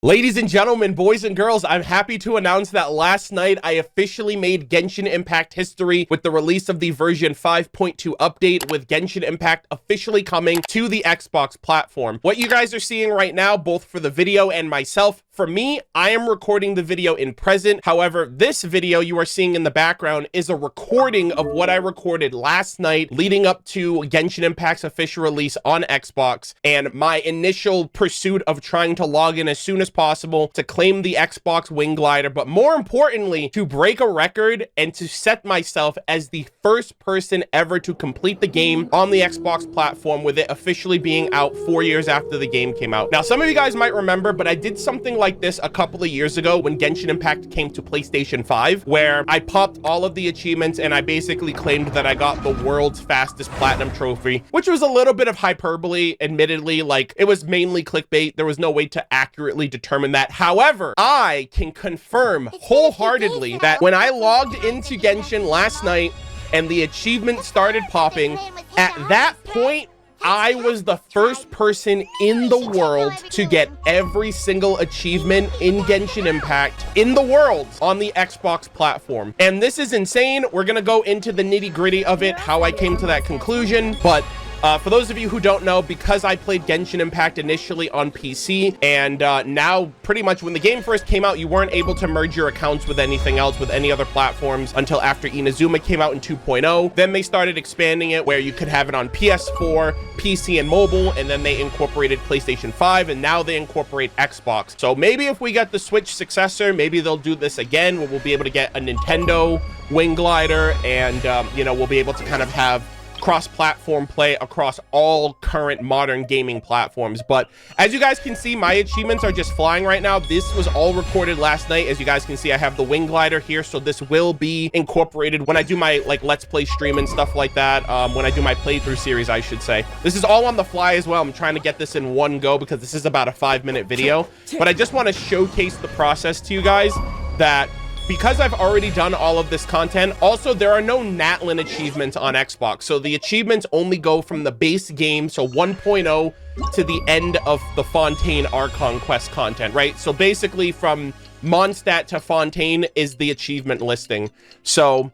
Ladies and gentlemen, boys and girls, I'm happy to announce that last night I officially made Genshin Impact history with the release of the version 5.2 update, with Genshin Impact officially coming to the Xbox platform. What you guys are seeing right now, both for the video and myself, for me, I am recording the video in present. However, this video you are seeing in the background is a recording of what I recorded last night leading up to Genshin Impact's official release on Xbox, and my initial pursuit of trying to log in as soon as possible to claim the Xbox Wing Glider, but more importantly, to break a record and to set myself as the first person ever to complete the game on the Xbox platform, with it officially being out 4 years after the game came out. Now, some of you guys might remember, but I did something like this a couple of years ago when Genshin Impact came to PlayStation 5, where I popped all of the achievements and I basically claimed that I got the world's fastest platinum trophy, which was a little bit of hyperbole, admittedly. Like, it was mainly clickbait. There was no way to accurately determine that. However, I can confirm wholeheartedly that when I logged into Genshin last night and the achievement started popping, at that point, I was the first person in the world to get every single achievement in Genshin Impact in the world on the Xbox platform. And this is insane. We're gonna go into the nitty-gritty of it, how I came to that conclusion. But for those of you who don't know, because I played Genshin Impact initially on PC, and now pretty much when the game first came out, you weren't able to merge your accounts with anything else, with any other platforms, until after Inazuma came out in 2.0. Then they started expanding it where you could have it on PS4, PC, and mobile, and then they incorporated PlayStation 5, and now they incorporate Xbox. So maybe if we get the Switch successor, maybe they'll do this again, where we'll be able to get a Nintendo Wing Glider, and you know, we'll be able to kind of have cross-platform play across all current modern gaming platforms. But as you guys can see, my achievements are just flying right now. This was all recorded last night. As you guys can see, I have the Wing Glider here, so this will be incorporated when I do my Let's Play stream and stuff like that, when I do my playthrough series, I should say. This is all on the fly as well. I'm trying to get this in one go because this is about a 5-minute video, but I just want to showcase the process to you guys, that because I've already done all of this content. Also, there are no Natlin achievements on Xbox, so the achievements only go from the base game, so 1.0, to the end of the Fontaine Archon quest content, right? So basically from Mondstadt to Fontaine is the achievement listing. So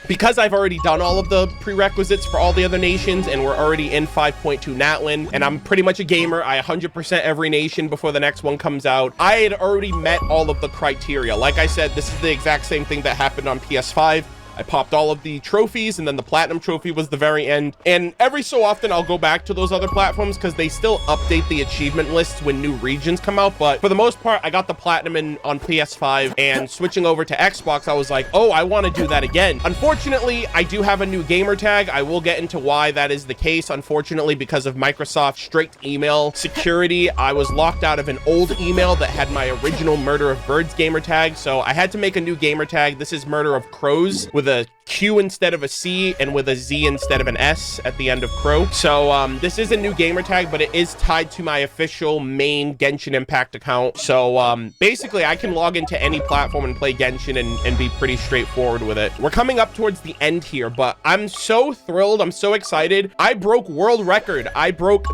because I've already done all of the prerequisites for all the other nations, and we're already in 5.2 Natlin, and I'm pretty much a gamer, I 100% every nation before the next one comes out, I had already met all of the criteria. Like I said, this is the exact same thing that happened on PS5. I popped all of the trophies, and then the platinum trophy was the very end. And every so often I'll go back to those other platforms because they still update the achievement lists when new regions come out. But for the most part, I got the platinum on PS5, and switching over to Xbox, I was like, oh, I want to do that again. Unfortunately, I do have a new gamer tag. I will get into why that is the case. Unfortunately, because of Microsoft's strict email security, I was locked out of an old email that had my original MurderofBirds gamer tag. So I had to make a new gamer tag. This is Murder of Crows, with a Q instead of a C and with a Z instead of an S at the end of Crow. So this is a new gamer tag, but it is tied to my official main Genshin Impact account. So basically I can log into any platform and play Genshin and be pretty straightforward with it. We're coming up towards the end here, but I'm so thrilled. I'm so excited. I broke world record.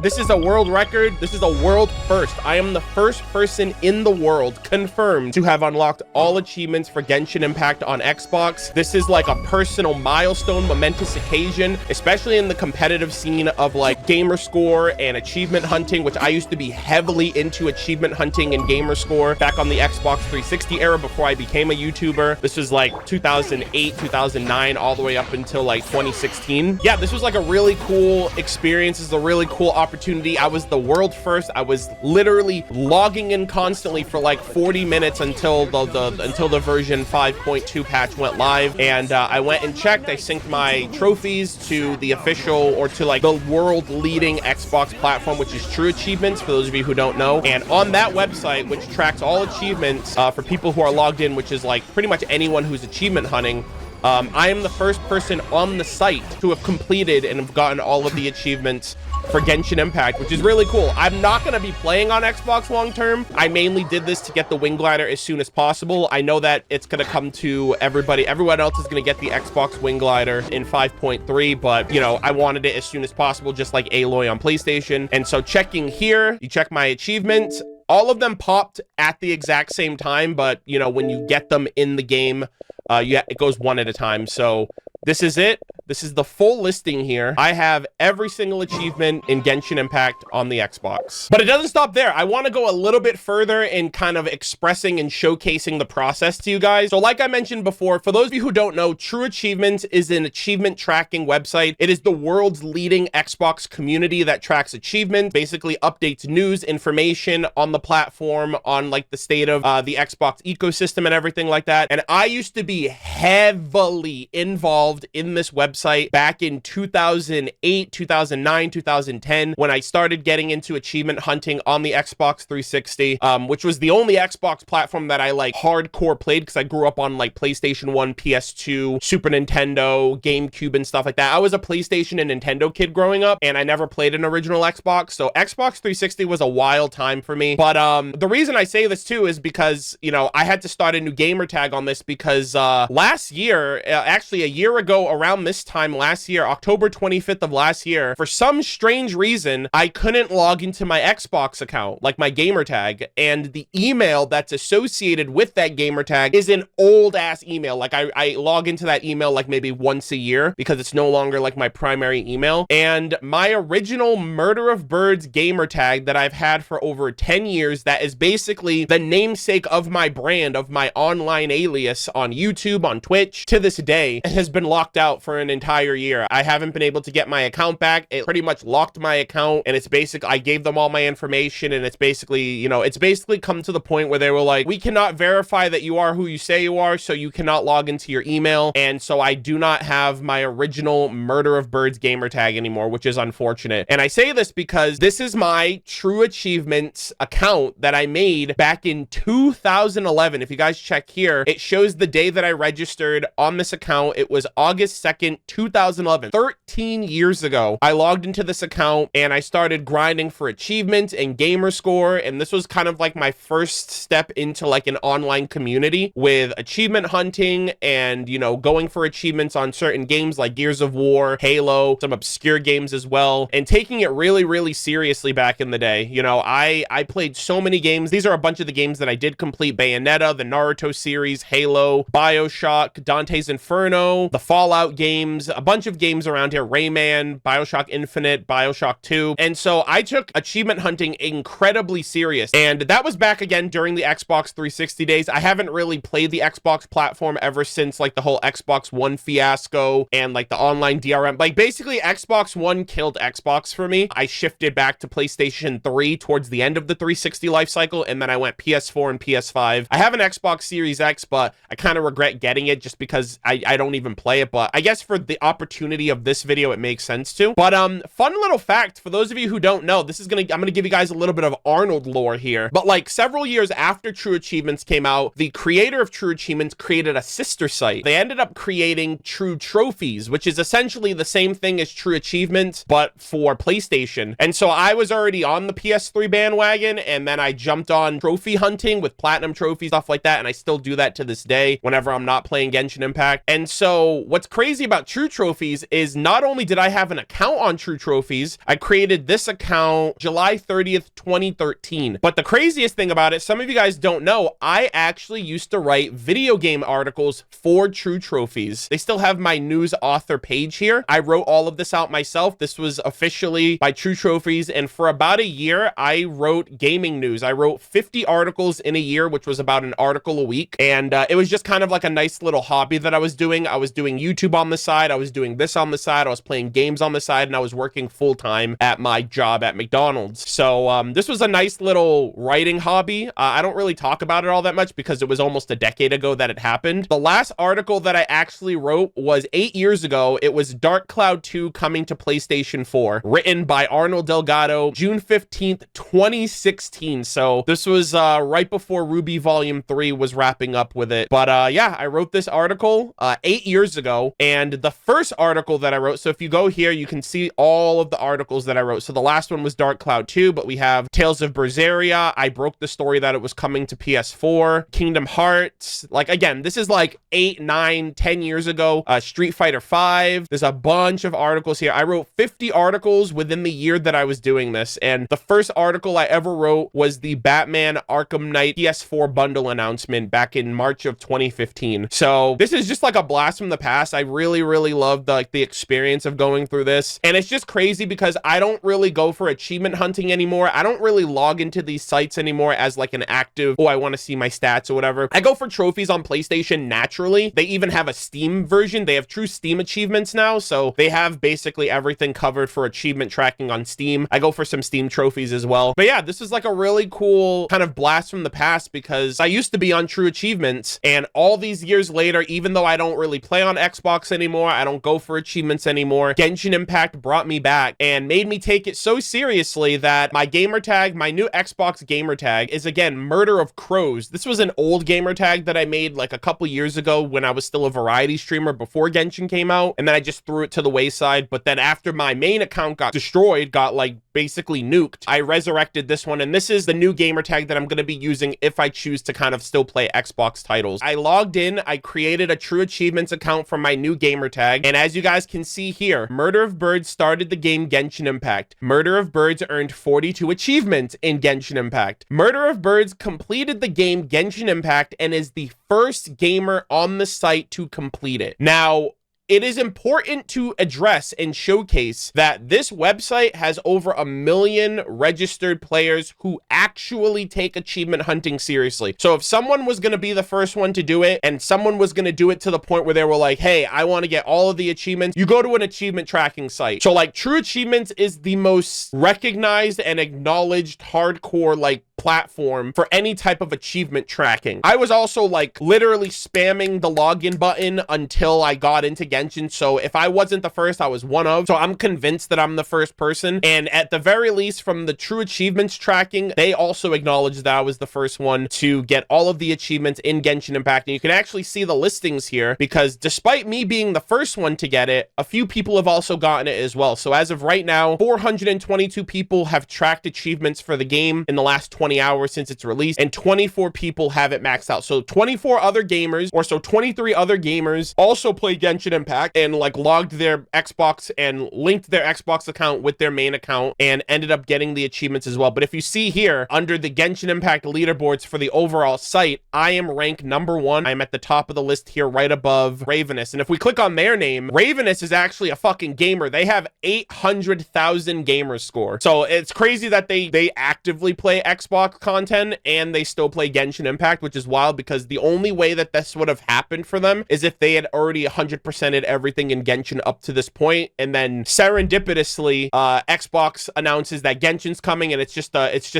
This is a world record. This is a world first. I am the first person in the world confirmed to have unlocked all achievements for Genshin Impact on Xbox. This is like a personal milestone, momentous occasion, especially in the competitive scene of like gamer score and achievement hunting, which I used to be heavily into achievement hunting and gamer score back on the Xbox 360 era before I became a YouTuber. This was like 2008, 2009, all the way up until like 2016. Yeah, this was like a really cool experience. This is a really cool opportunity. I was the world first. I was literally logging in constantly for like 40 minutes until the version 5.2 patch went live, and I went and checked. I synced my trophies to the official, or to like the world leading Xbox platform, which is TrueAchievements, for those of you who don't know. And on that website, which tracks all achievements for people who are logged in, which is like pretty much anyone who's achievement hunting, I am the first person on the site to have completed and have gotten all of the achievements for Genshin Impact, which is really cool. I'm not going to be playing on Xbox long term. I mainly did this to get the Wing Glider as soon as possible. I know that it's going to come to everybody. Everyone else is going to get the Xbox Wing Glider in 5.3, but you know, I wanted it as soon as possible, just like Aloy on PlayStation. And so checking here, you check my achievements. all of them popped at the exact same time, but you know, when you get them in the game, it goes one at a time. So this is it. This is the full listing here. I have every single achievement in Genshin Impact on the Xbox. But it doesn't stop there. I want to go a little bit further in kind of expressing and showcasing the process to you guys. So like I mentioned before, for those of you who don't know, TrueAchievements is an achievement tracking website. It is the world's leading Xbox community that tracks achievements, basically updates news, information on the platform, on like the state of the Xbox ecosystem and everything like that. And I used to be heavily involved in this website back in 2008, 2009, 2010, when I started getting into achievement hunting on the Xbox 360, which was the only Xbox platform that I like hardcore played, because I grew up on like PlayStation 1, PS2, Super Nintendo, GameCube, and stuff like that. I was a PlayStation and Nintendo kid growing up, and I never played an original Xbox, so Xbox 360 was a wild time for me. But the reason I say this too is because, you know, I had to start a new gamer tag on this because last year, actually a year ago around this time last year, October 25th of last year, for some strange reason, I couldn't log into my Xbox account, like my gamer tag, and the email that's associated with that gamer tag is an old ass email. Like I log into that email like maybe once a year because it's no longer like my primary email. And my original MurderofBirds gamer tag that I've had for over 10 years, that is basically the namesake of my brand, of my online alias on YouTube, on Twitch, to this day, has been locked out for an entire year. I haven't been able to get my account back. It pretty much locked my account, and it's basically, I gave them all my information, and it's basically, you know, it's basically come to the point where they were like, we cannot verify that you are who you say you are, so you cannot log into your email. And so I do not have my original MurderofBirds gamer tag anymore, which is unfortunate. And I say this because this is my TrueAchievements account that I made back in 2011. If you guys check here, it shows the day that I registered on this account. It was August 2nd, 2011, 13 years ago. I logged into this account and I started grinding for achievements and gamer score, and this was kind of like my first step into like an online community with achievement hunting and, you know, going for achievements on certain games like Gears of War, Halo, some obscure games as well, and taking it really, really seriously back in the day. You know, I played so many games. These are a bunch of the games that I did complete: Bayonetta, the Naruto series, Halo, BioShock, Dante's Inferno, the Fallout games, a bunch of games around here, Rayman, BioShock Infinite, BioShock 2. And so I took achievement hunting incredibly serious. And that was back again during the Xbox 360 days. I haven't really played the Xbox platform ever since like the whole Xbox One fiasco and like the online DRM. Like basically Xbox One killed Xbox for me. I shifted back to PlayStation 3 towards the end of the 360 life cycle, and then I went PS4 and PS5. I have an Xbox Series X, but I kind of regret getting it just because I don't even play it. But I guess for the opportunity of this video, it makes sense to. But fun little fact for those of you who don't know, this is I'm gonna give you guys a little bit of Arnold lore here. But like several years after TrueAchievements came out, the creator of TrueAchievements created a sister site. They ended up creating TrueTrophies, which is essentially the same thing as TrueAchievements, but for PlayStation. And so I was already on the PS3 bandwagon, and then I jumped on trophy hunting with platinum trophies, stuff like that, and I still do that to this day whenever I'm not playing Genshin Impact. And so what's crazy about TrueTrophies is not only did I have an account on TrueTrophies, I created this account July 30th, 2013. But the craziest thing about it, some of you guys don't know, I actually used to write video game articles for TrueTrophies. They still have my news author page here. I wrote all of this out myself. This was officially by TrueTrophies, and for about a year, I wrote gaming news. I wrote 50 articles in a year, which was about an article a week, and it was just kind of like a nice little hobby that I was doing. I was doing YouTube on the side, I was doing this on the side, I was playing games on the side, and I was working full-time at my job at McDonald's. So this was a nice little writing hobby. I don't really talk about it all that much because it was almost a decade ago that it happened. The last article that I actually wrote was 8 years ago. It was Dark Cloud 2 coming to PlayStation 4, written by Arnold Delgado, June 15th, 2016. So this was right before Ruby Volume 3 was wrapping up with it. But yeah, I wrote this article 8 years ago. ago. And the first article that I wrote, so if you go here, you can see all of the articles that I wrote. So the last one was Dark Cloud 2, but we have Tales of Berseria. I broke the story that it was coming to PS4. Kingdom Hearts. Like, again, this is like 8, 9, 10 years ago. Street Fighter 5. There's a bunch of articles here. I wrote 50 articles within the year that I was doing this. And the first article I ever wrote was the Batman Arkham Knight PS4 bundle announcement back in March of 2015. So this is just like a blast from the past. I really, really loved the experience of going through this. And it's just crazy because I don't really go for achievement hunting anymore. I don't really log into these sites anymore as like an active, oh, I want to see my stats or whatever. I go for trophies on PlayStation naturally. They even have a Steam version. They have true Steam achievements now. So they have basically everything covered for achievement tracking on Steam. I go for some Steam trophies as well. But yeah, this is like a really cool kind of blast from the past because I used to be on TrueAchievements, and all these years later, even though I don't really play on Xbox anymore, I don't go for achievements anymore, Genshin Impact brought me back and made me take it so seriously that my gamer tag, my new Xbox gamer tag, is again Murder of Crows. This was an old gamer tag that I made like a couple years ago when I was still a variety streamer before Genshin came out, and then I just threw it to the wayside. But then after my main account got destroyed, got like basically nuked, I resurrected this one, and this is the new gamer tag that I'm going to be using if I choose to kind of still play Xbox titles. I logged in, I created a TrueAchievements account for my new gamer tag, and as you guys can see here, MurderofBirds started the game Genshin Impact. MurderofBirds earned 42 achievements in Genshin Impact. MurderofBirds completed the game Genshin Impact and is the first gamer on the site to complete it. Now, it is important to address and showcase that this website has over 1 million registered players who actually take achievement hunting seriously. So if someone was going to be the first one to do it, and someone was going to do it to the point where they were like, hey, I want to get all of the achievements, you go to an achievement tracking site. So like TrueAchievements is the most recognized and acknowledged hardcore like platform for any type of achievement tracking. I was also like literally spamming the login button until I got into Genshin. So if I wasn't the first, I was one of. So I'm convinced that I'm the first person. And at the very least, from the TrueAchievements tracking, they also acknowledged that I was the first one to get all of the achievements in Genshin Impact. And you can actually see the listings here because despite me being the first one to get it, a few people have also gotten it as well. So as of right now, 422 people have tracked achievements for the game in the last 20 hours since it's released, and 24 people have it maxed out. So 24 other gamers, or so 23 other gamers also play Genshin Impact and like logged their Xbox and linked their Xbox account with their main account and ended up getting the achievements as well. But if you see here under the Genshin Impact leaderboards for the overall site, I am ranked number 1. I'm at the top of the list here right above Ravenous. And if we click on their name, Ravenous is actually a fucking gamer. They have 800,000 gamer score. So it's crazy that they actively play Xbox content and they still play Genshin Impact, which is wild because the only way that this would have happened for them is if they had already 100%ed everything in Genshin up to this point, and then serendipitously Xbox announces that Genshin's coming, and it's just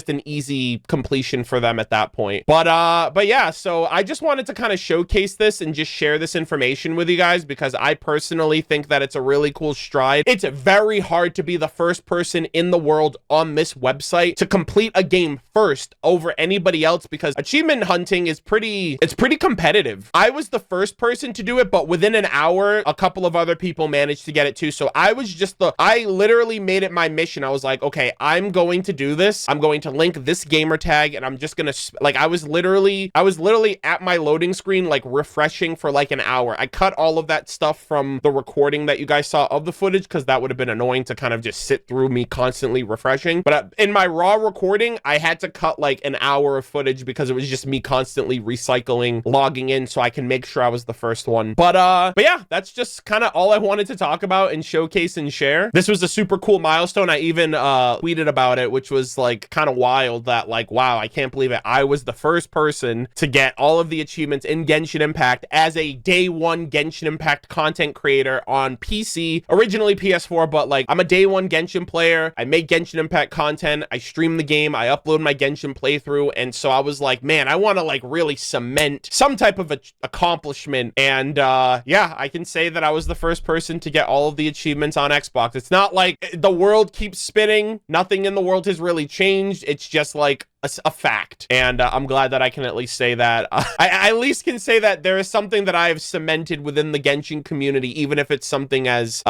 an easy completion for them at that point. But yeah, so I just wanted to kind of showcase this and just share this information with you guys because I personally think that it's a really cool stride. It's very hard to be the first person in the world on this website to complete a game first over anybody else because achievement hunting is pretty competitive. I was the first person to do it, but within an hour, a couple of other people managed to get it too. So I literally made it my mission. I was like, okay, I'm going to do this. I'm going to link this gamer tag and I'm just going to like, I was literally at my loading screen, like refreshing for like an hour. I cut all of that stuff from the recording that you guys saw of the footage because that would have been annoying to kind of just sit through me constantly refreshing. But in my raw recording, I had to cut like an hour of footage because it was just me constantly recycling, logging in so I can make sure I was the first one. But yeah, that's just kind of all I wanted to talk about and showcase and share. This was a super cool milestone. I even tweeted about it, which was like kind of wild that like, wow, I can't believe it. I was the first person to get all of the achievements in Genshin Impact as a day one Genshin Impact content creator on PC, originally PS4, but like I'm a day one Genshin player. I make Genshin Impact content. I stream the game. I upload my Genshin playthrough. And so I was like, man, I want to like really cement some type of accomplishment. And yeah, I can say that I was the first person to get all of the achievements on Xbox. It's not like the world keeps spinning. Nothing in the world has really changed. It's just like a fact. And I'm glad that I can at least say that. I at least can say that there is something that I have cemented within the Genshin community, even if it's something as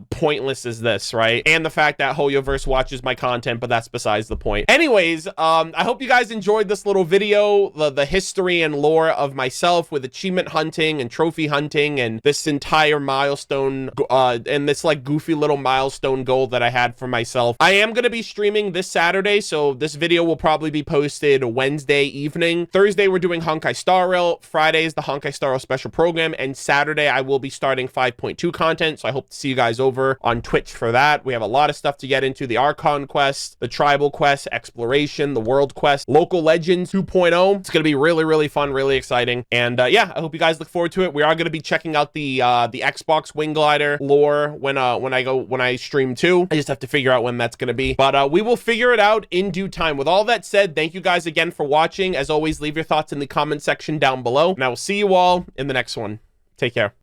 pointless as this, right? And the fact that Hoyoverse watches my content, but that's besides the point. Anyways, I hope you guys enjoyed this little video, the history and lore of myself with achievement hunting and trophy hunting and this entire milestone and this like goofy little milestone goal that I had for myself. I am going to be streaming this Saturday, so this video will probably be posted Wednesday evening. Thursday, we're doing Honkai Star Rail. Friday is the Honkai Star Rail special program, and Saturday, I will be starting 5.2 content, so I hope to see you guys over on Twitch for that. We have a lot of stuff to get into: the Archon quest, the Tribal quest, Exploration, the World quest, Local Legends 2.0. It's going to be really, really fun, really exciting, and yeah, I hope you guys look forward to it. We are going to be checking out the Xbox Wing Glider lore when I stream too. I just have to figure out when that's going to be, but we will figure it out in due time. With all that said, thank you guys again for watching. As always, leave your thoughts in the comment section down below, and I will see you all in the next one. Take care.